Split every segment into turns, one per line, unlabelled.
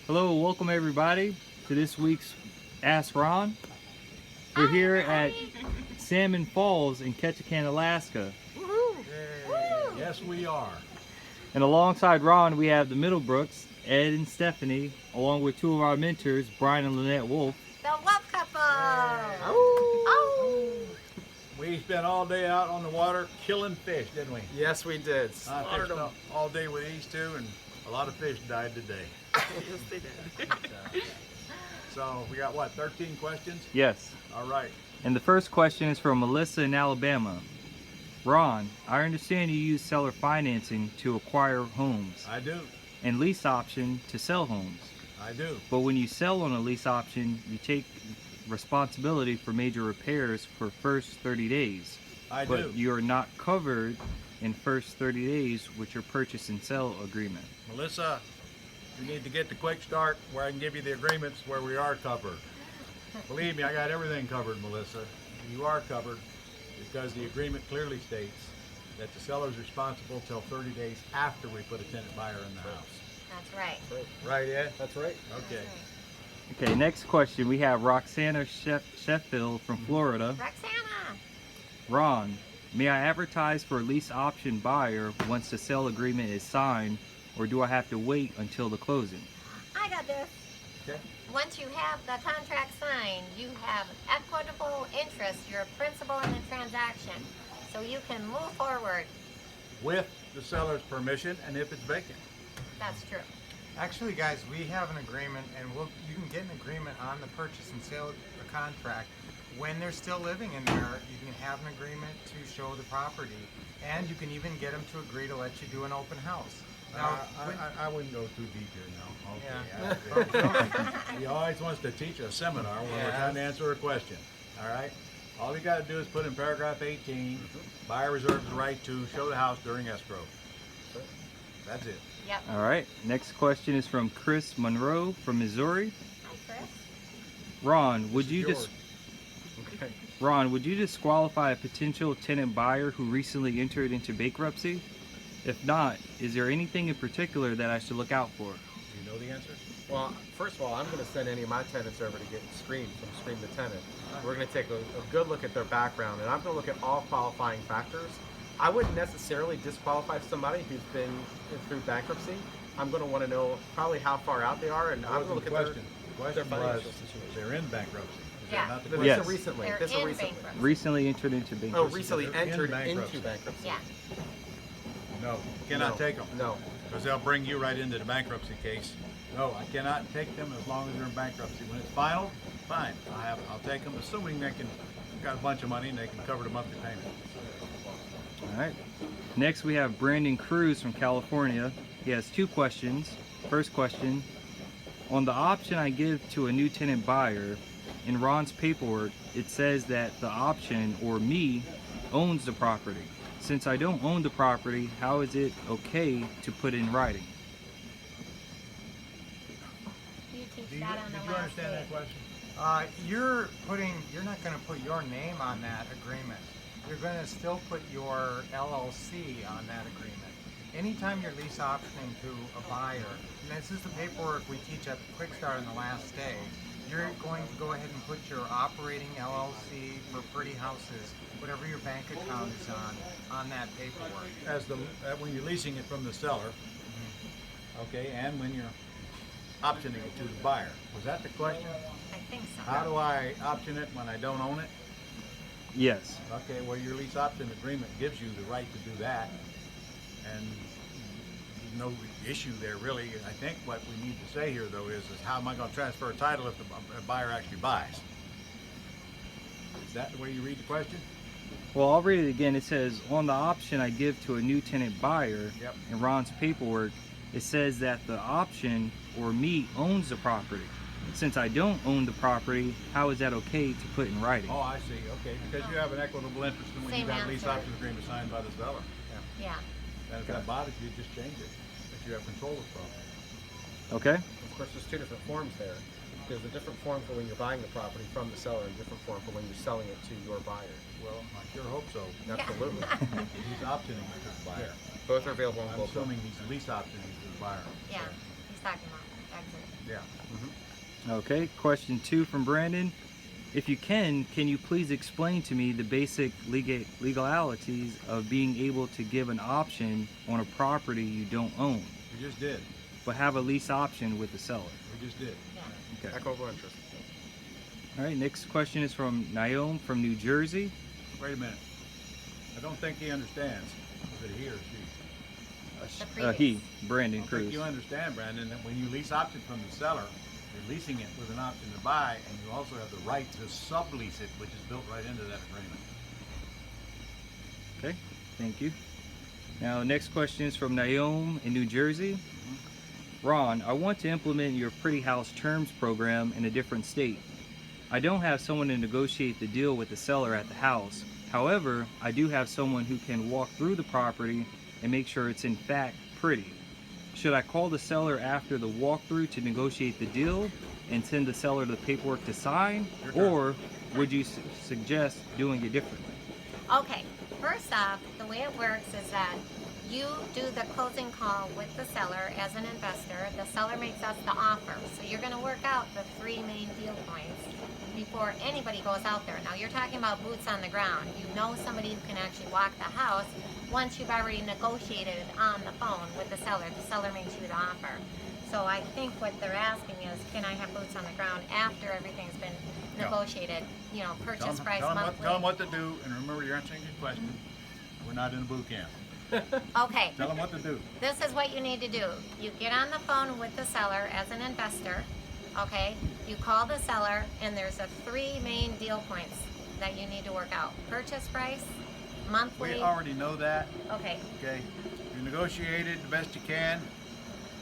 Hello, welcome everybody to this week's Ask Ron. We're here at Salmon Falls in Ketchikan, Alaska.
Yes, we are.
And alongside Ron, we have the Middlebrooks, Ed and Stephanie, along with two of our mentors, Brian and Lynette Wolf.
The Wolf Couple!
We spent all day out on the water killing fish, didn't we?
Yes, we did.
I fished all day with these two, and a lot of fish died today.
Yes, they did.
So we got what, 13 questions?
Yes.
All right.
And the first question is from Melissa in Alabama. Ron, I understand you use seller financing to acquire homes
I do.
and lease option to sell homes.
I do.
But when you sell on a lease option, you take responsibility for major repairs for first 30 days.
I
But
do.
you are not covered in first 30 days with your purchase and sell agreement.
Melissa, you need to get the quick start where I can give you the agreements where we are covered. Believe me, I got everything covered, Melissa. You are covered because the agreement clearly states that the seller is responsible till 30 days after we put a tenant buyer in the house.
That's right.
Right, Ed?
That's right.
Okay.
Okay, next question. We have Roxanna Sheffield from Florida.
Roxanna!
Ron, may I advertise for a lease option buyer once the sale agreement is signed, or do I have to wait until the closing?
I got this.
Okay.
Once you have the contract signed, you have equitable interest, you're a principal in the transaction, so you can move forward.
With the seller's permission and if it's vacant.
That's true.
Actually, guys, we have an agreement, and you can get an agreement on the purchase and sale contract. When they're still living in there, you can have an agreement to show the property, and you can even get them to agree to let you do an open house. Now,
I wouldn't go too deep here now. Okay.
Yeah.
He always wants to teach a seminar when we're trying to answer a question. All right? All you got to do is put in paragraph 18, buyer reserves the right to show the house during escrow. That's it.
Yep.
All right, next question is from Chris Monroe from Missouri.
Hi, Chris.
Ron, would
This is
you
yours.
Ron, would you disqualify a potential tenant buyer who recently entered into bankruptcy? If not, is there anything in particular that I should look out for?
Do you know the answer?
Well, first of all, I'm going to send any of my tenants over to get screened from Screen the Tenant. We're going to take a good look at their background, and I'm going to look at all qualifying factors. I wouldn't necessarily disqualify somebody who's been through bankruptcy. I'm going to want to know probably how far out they are, and I'm going to look at
The question was,
financial situation.
they're in bankruptcy. Is
Yeah.
that not the
This
question?
Yes.
is recently.
They're
This is
in
recently.
bankruptcy.
Recently entered into
Oh,
bankruptcy.
recently
They're in
entered
bankruptcy.
into bankruptcy.
Yeah.
No, cannot take them.
No.
Because they'll bring you right into the bankruptcy case. No, I cannot take them as long as they're in bankruptcy. When it's final, fine. I'll take them, assuming they got a bunch of money and they can cover the monthly payment.
All right. Next, we have Braden Cruz from California. He has two questions. First question, on the option I give to a new tenant buyer, in Ron's paperwork, it says that the option, or me, owns the property. Since I don't own the property, how is it okay to put in writing?
You teach
Did
that on the
you
last
understand that
day.
question?
you're not going to put your name on that agreement. You're going to still put your LLC on that agreement. Anytime you're lease optioning to a buyer, and this is the paperwork we teach at Quick Start on the last day, you're going to go ahead and put your operating LLC for Pretty Houses, whatever your bank account is on that paperwork.
When you're leasing it from the seller, okay, and when you're optioning it to the buyer. Was that the question?
I think so.
How do I option it when I don't own it?
Yes.
Okay, well, your lease option agreement gives you the right to do that, and no issue there really. I think what we need to say here, though, is how am I going to transfer a title if the buyer actually buys? Is that the way you read the question?
Well, I'll read it again. It says, on the option I give to a new tenant buyer,
Yep.
in Ron's paperwork, it says that the option, or me, owns the property. Since I don't own the property, how is that okay to put in writing?
Oh, I see. Okay, because you have an equitable interest in when you
Same
got a lease
answer.
option agreement signed by the seller.
Yeah.
And if that bothers you, just change it. But you have control of the property.
Okay.
Of course, there's two different forms there. There's a different form for when you're buying the property from the seller, and a different form for when you're selling it to your buyer.
Well, I sure hope so.
Absolutely.
He's optioning it to the buyer.
Both are available on
I'm
both.
assuming he's lease optioning to the buyer.
Yeah. He's talking about. exit.
Yeah.
Okay, question 2 from Brandon. If you can you please explain to me the basic legalities of being able to give an option on a property you don't own,
We just did.
but have a lease option with the seller?
We just did.
Yeah.
Okay.
Equitable interest.
All right, next question is from Noam from New Jersey.
Wait a minute. I don't think he understands. Is it he or she?
The
He, Brandon
I don't think
Cruz.
you understand, Brandon, that when you lease option from the seller, you're leasing it with an option to buy, and you also have the right to sublease it, which is built right into that agreement.
Okay, thank you. Now, next question is from Naomi in New Jersey. Ron, I want to implement your Pretty House Terms program in a different state. I don't have someone to negotiate the deal with the seller at the house. However, I do have someone who can walk through the property and make sure it's in fact pretty. Should I call the seller after the walkthrough to negotiate the deal and send the seller the paperwork to sign?
Your turn.
Or would you suggest doing it differently?
Okay, first off, the way it works is that you do the closing call with the seller as an investor. The seller makes us the offer. So you're going to work out the 3 main deal points before anybody goes out there. Now you're talking about boots on the ground. You know somebody who can actually walk the house once you've already negotiated on the phone with the seller. The seller makes you the offer. So I think what they're asking is, can I have boots on the ground after everything's been negotiated? You know, purchase price, monthly.
Tell them what to do, and remember, you're answering your question. We're not in a boot camp.
Okay.
Tell them what to do.
This is what you need to do. You get on the phone with the seller as an investor, okay? You call the seller, and there's a 3 main deal points that you need to work out. Purchase price, monthly.
We already know that.
Okay.
Okay. You negotiated the best you can.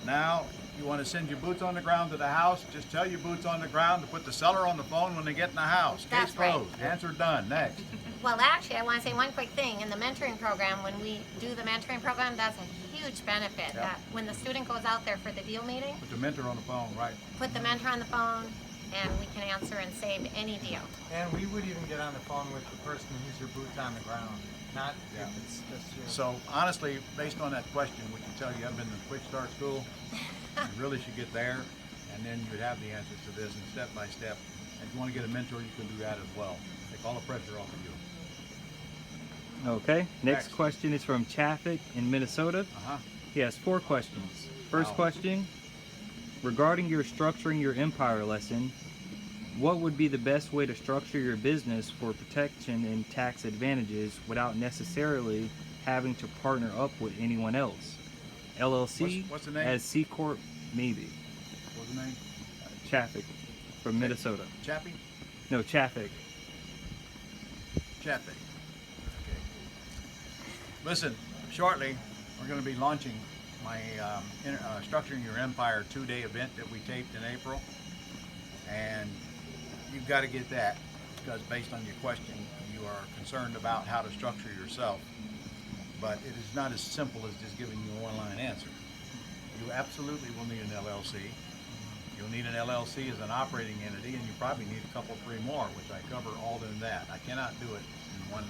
Now you want to send your boots on the ground to the house. Just tell your boots on the ground to put the seller on the phone when they get in the house.
That's
Case
right.
closed. Answer done. Next.
Well, actually, I want to say one quick thing. In the mentoring program, when we do the mentoring program, that's a huge benefit.
Yeah.
That when the student goes out there for the deal meeting,
Put the mentor on the phone, right?
put the mentor on the phone, and we can answer and save any deal.
And we would even get on the phone with the person who's your boots on the ground, not
Yeah.
if it's just you.
So honestly, based on that question, we can tell you I've been to the Quick Start School. You really should get there, and then you would have the answers to this, and step by step. If you want to get a mentor, you can do that as well. Take all the pressure off of you.
Okay, next
Next.
question is from Chafic in Minnesota.
Uh-huh.
He has 4 questions. First
Wow.
question, regarding your structuring your empire lesson, what would be the best way to structure your business for protection and tax advantages without necessarily having to partner up with anyone else? LLC,
What's the name?
as C Corp, maybe.
What's the name?
Chafic from Minnesota.
Chappie?
No, Chafic.
Chappie. Okay. Listen, shortly we're going to be launching my Structuring Your Empire 2-day event that we taped in April. And you've got to get that because based on your question, you are concerned about how to structure yourself. But it is not as simple as just giving you a one-line answer. You absolutely will need an LLC. You'll need an LLC as an operating entity, and you probably need a couple, 3 more, which I cover all in that. I cannot do it in one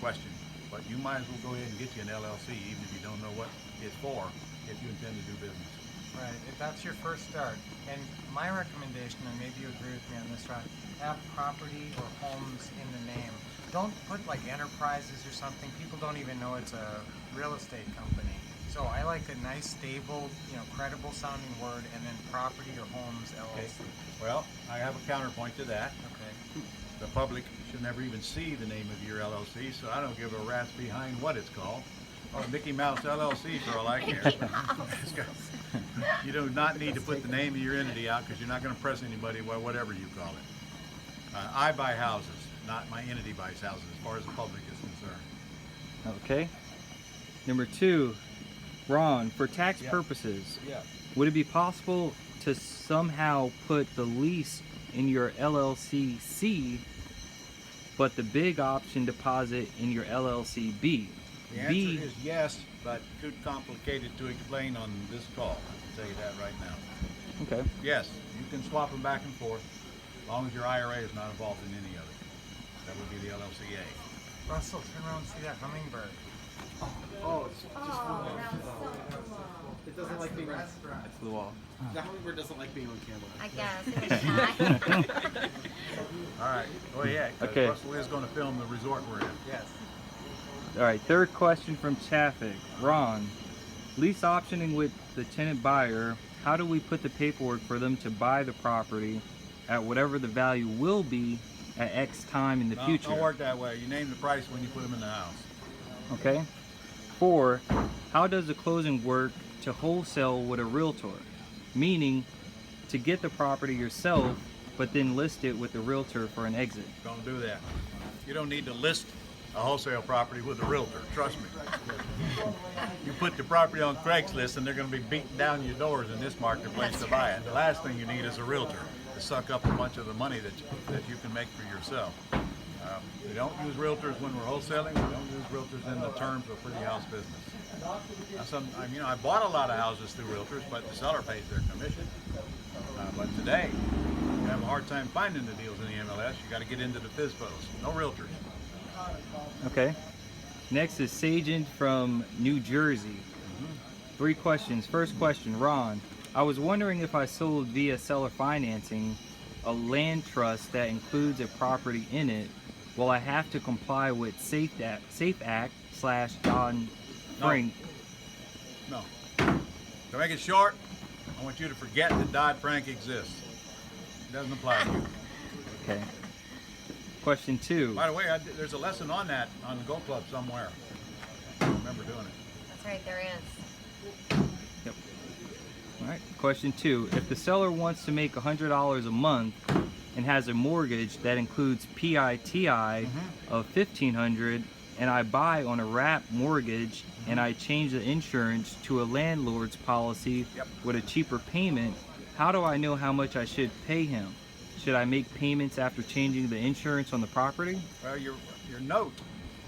question, but you might as well go ahead and get you an LLC, even if you don't know what it's for, if you intend to do business.
Right, if that's your first start. And my recommendation, and maybe you agree with me on this, Ron, have property or homes in the name. Don't put like enterprises or something. People don't even know it's a real estate company. So I like a nice, stable, credible sounding word, and then property or homes LLC.
Well, I have a counterpoint to that.
Okay.
The public should never even see the name of your LLC, so I don't give a rat's behind what it's called. Oh, Mickey Mouse LLC for all I care. You do not need to put the name of your entity out because you're not going to press anybody by whatever you call it. I buy houses, not my entity buys houses, as far as the public is concerned.
Okay. Number 2, Ron, for tax
Yeah.
purposes,
Yeah.
would it be possible to somehow put the lease in your LLC-C, but the big option deposit in your LLC-B?
The answer is yes, but too complicated to explain on this call. I can tell you that right now.
Okay.
Yes, you can swap them back and forth, as long as your IRA is not involved in any of it. That would be the LLCA.
Russell, turn around and see that hummingbird.
Oh, it's just it doesn't like being on.
It flew off.
The hummingbird doesn't like being on camera.
I guess it was shy.
All right, go ahead. 'Cause
Okay.
Russell is going to film the resort we're in.
Yes.
All right, third question from Chafic. Ron, lease optioning with the tenant buyer, how do we put the paperwork for them to buy the property at whatever the value will be at X time in the future?
Don't work that way. You name the price when you put them in the house.
Okay. 4, how does the closing work to wholesale with a realtor? Meaning to get the property yourself, but then list it with the realtor for an exit.
Don't do that. You don't need to list a wholesale property with a realtor. Trust me. You put the property on Craigslist and they're going to be beating down your doors in this marketplace to buy it. The last thing you need is a realtor to suck up a bunch of the money that you can make for yourself. We don't use realtors when we're wholesaling. We don't use realtors in the terms of pretty house business. Now, I bought a lot of houses through realtors, but the seller pays their commission. But today, you have a hard time finding the deals in the MLS. You got to get into the FISBOs. No realtors.
Okay. Next is Saegin from New Jersey. 3 questions. First question, Ron. I was wondering if I sold via seller financing a land trust that includes a property in it, will I have to comply with Safe Act/Dodd-Frank?
No. To make it short, I want you to forget that Dodd-Frank exists. It doesn't apply to you.
Okay. Question 2.
By the way, there's a lesson on that on the Go Club somewhere. I remember doing it.
That's right, there is.
Yep. All right. Question 2. If the seller wants to make $100 a month and has a mortgage that includes PITI of $1,500, and I buy on a wrap mortgage and I change the insurance to a landlord's policy with a cheaper payment, how do I know how much I should pay him? Should I make payments after changing the insurance on the property?
Well, your note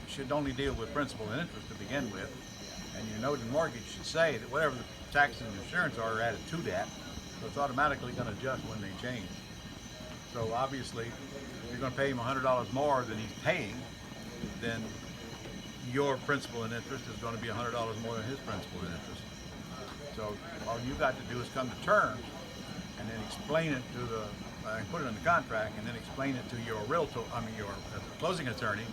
should only deal with principal and interest to begin with, and your note and mortgage should say that whatever the tax and insurance are added to that, so it's automatically going to adjust when they change. So obviously, if you're going to pay him $100 more than he's paying, then your principal and interest is going to be $100 more than his principal and interest. So all you got to do is come to terms and then explain it to the, put it in the contract and then explain it to your realtor, your closing attorney,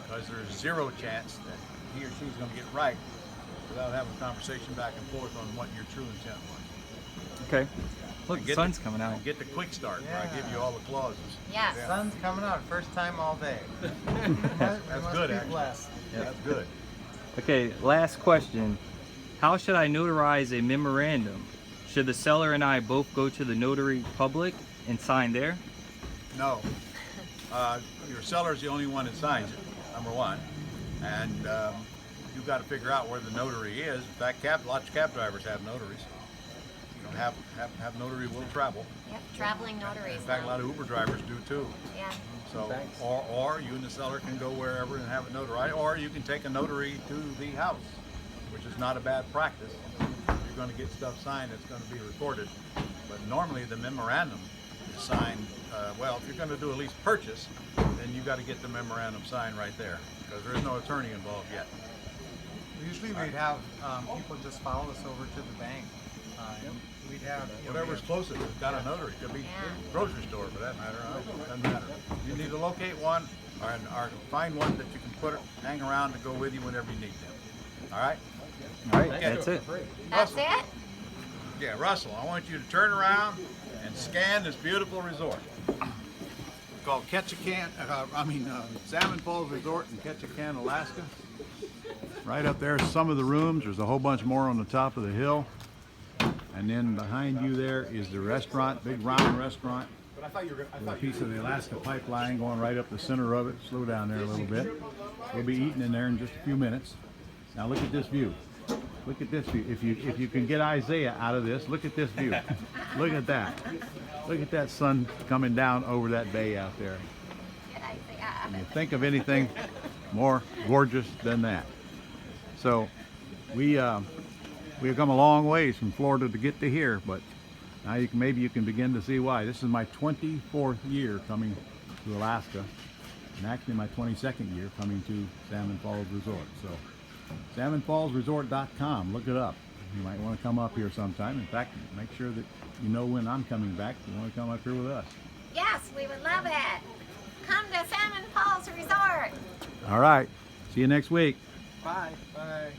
because there's zero chance that he or she's going to get right without having a conversation back and forth on what your true intent was.
Okay. Look,
And
the
get
sun's coming out.
And get the quick start where I give you all the clauses.
Yes.
Sun's coming out, first time all day.
That's good, actually.
Blessed.
That's good.
Okay, last question. How should I notarize a memorandum? Should the seller and I both go to the notary public and sign there?
No. Your seller's the only one that signs it, number one. And you've got to figure out where the notary is. In fact, lots of cab drivers have notaries. You don't have notary will travel.
Yep, traveling notaries.
In fact, a lot of Uber drivers do too.
Yeah.
So,
Thanks.
or you and the seller can go wherever and have it notarized, or you can take a notary to the house, which is not a bad practice. You're going to get stuff signed that's going to be recorded. But normally the memorandum is signed, well, if you're going to do a lease purchase, then you got to get the memorandum signed right there, because there is no attorney involved yet.
Usually we'd have people just follow us over to the bank. And we'd have
Whatever's closest has got a notary. Could be
Yeah.
grocery store for that matter. Doesn't matter. You need to locate one or find one that you can hang around to go with you whenever you need them. All right?
All right,
Okay.
that's it.
That's
Russell.
it?
Yeah, Russell, I want you to turn around and scan this beautiful resort. It's called Salmon Falls Resort in Ketchikan, Alaska. Right up there, some of the rooms. There's a whole bunch more on the top of the hill. And then behind you there is the restaurant, big round restaurant. With a piece of the Alaska pipeline going right up the center of it. Slow down there a little bit. We'll be eating in there in just a few minutes. Now look at this view. Look at this view. If you can get Isaiah out of this, look at this view. Look at that. Look at that sun coming down over that bay out there. Can you think of anything more gorgeous than that? So we've come a long ways from Florida to get to here, but now maybe you can begin to see why. This is my 24th year coming to Alaska, and actually my 22nd year coming to Salmon Falls Resort. So SalmonFallsResort.com. Look it up. You might want to come up here sometime. In fact, make sure that you know when I'm coming back. You want to come up here with us.
Yes, we would love it. Come to Salmon Falls Resort.
All right. See you next week.
Bye.
Bye.